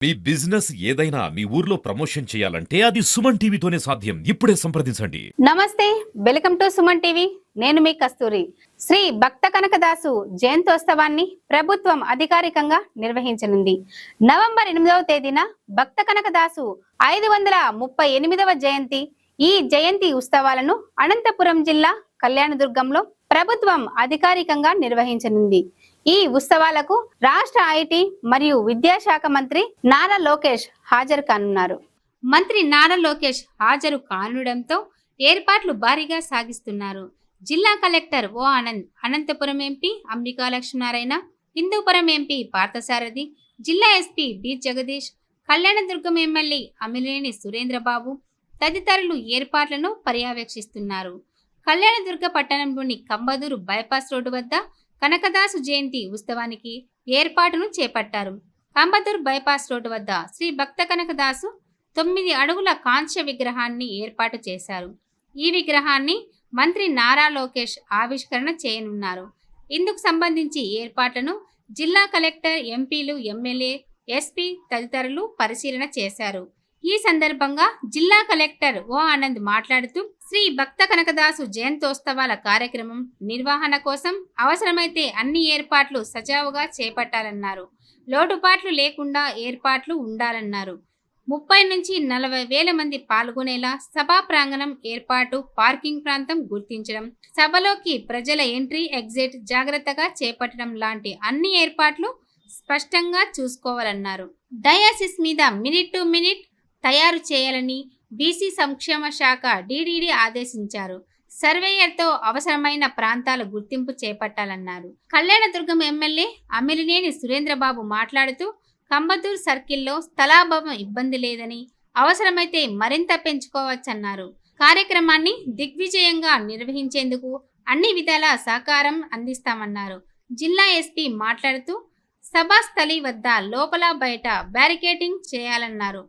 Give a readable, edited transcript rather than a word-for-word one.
మీ business ఏదైనా మీ ఊర్లో promotion చేయాలంటే అది సుమన్ టీవీతోనే సాధ్యం. ఇప్పుడే సంప్రదించండి. నమస్తే, వెల్కమ్ టు సుమన్ టీవీ. నేను మీ కస్తూరి. శ్రీ భక్త కనకదాసు జయంతోత్సవాన్ని ప్రభుత్వం అధికారికంగా నిర్వహించనుంది. నవంబర్ 8వ తేదీన భక్త కనకదాసు 538వ జయంతి. ఈ జయంతి ఉత్సవాలను అనంతపురం జిల్లా కళ్యాణదుర్గంలో ప్రభుత్వం అధికారికంగా నిర్వహించనుంది. ఈ ఉత్సవాలకు రాష్ట్ర ఐటీ మరియు విద్యాశాఖ మంత్రి నారా లోకేష్ హాజరు కానున్నారు. మంత్రి నారా లోకేష్ హాజరు కానుండడంతో ఏర్పాట్లు భారీగా సాగిస్తున్నారు. జిల్లా collector O Anand, Anantapuram MP Ambika Lakshminarayana, Hindupuram MP Parthasarathi, జిల్లా SP B Jagadish, Kalyandurg MLA Amilineni Surendrababu తదితరులు ఏర్పాట్లను పర్యవేక్షిస్తున్నారు. కళ్యాణదుర్గ పట్టణంలోని కంబదూరు బైపాస్ రోడ్డు వద్ద కనకదాసు జయంతి ఉత్సవానికి ఏర్పాటును చేపట్టారు. కంబదూరు బైపాస్ రోడ్డు వద్ద శ్రీ భక్త కనకదాసు 9 అడుగుల కాంస్య విగ్రహాన్ని ఏర్పాటు చేశారు. ఈ విగ్రహాన్ని మంత్రి నారా లోకేష్ ఆవిష్కరణ చేయనున్నారు. ఇందుకు సంబంధించి ఏర్పాట్లను జిల్లా కలెక్టర్, ఎంపీలు, ఎమ్మెల్యే, ఎస్పీ తదితరులు పరిశీలన చేశారు. ఈ సందర్భంగా జిల్లా కలెక్టర్ ఓ ఆనంద్ మాట్లాడుతూ శ్రీ భక్త కనకదాసు జయంతోత్సవాల కార్యక్రమం నిర్వహణ కోసం అవసరమైతే అన్ని ఏర్పాట్లు సజావుగా చేపట్టాలన్నారు. లోటుపాట్లు లేకుండా ఏర్పాట్లు ఉండాలన్నారు. 30 నుంచి 40 వేల మంది పాల్గొనేలా సభా ప్రాంగణం ఏర్పాటు, పార్కింగ్ ప్రాంతం గుర్తించడం, సభలోకి ప్రజల ఎంట్రీ, ఎగ్జిట్ జాగ్రత్తగా చేపట్టడం లాంటి అన్ని ఏర్పాట్లు స్పష్టంగా చూసుకోవాలన్నారు. డయాసిస్ మీద మినిట్ టు మినిట్ తయారు చేయాలని బీసీ సంక్షేమ శాఖ డీడీడీ ఆదేశించారు. సర్వేయర్తో అవసరమైన ప్రాంతాల గుర్తింపు చేపట్టాలన్నారు. కళ్యాణదుర్గం ఎమ్మెల్యే అమిలినేని సురేంద్రబాబు మాట్లాడుతూ కంబదూర్ సర్కిల్లో స్థలాభావం ఇబ్బంది లేదని, అవసరమైతే మరింత పెంచుకోవచ్చన్నారు. కార్యక్రమాన్ని దిగ్విజయంగా నిర్వహించేందుకు అన్ని విధాల సహకారం అందిస్తామన్నారు. జిల్లా ఎస్పీ మాట్లాడుతూ సభాస్థలి వద్ద లోపల బయట బ్యారికేడింగ్ చేయాలన్నారు.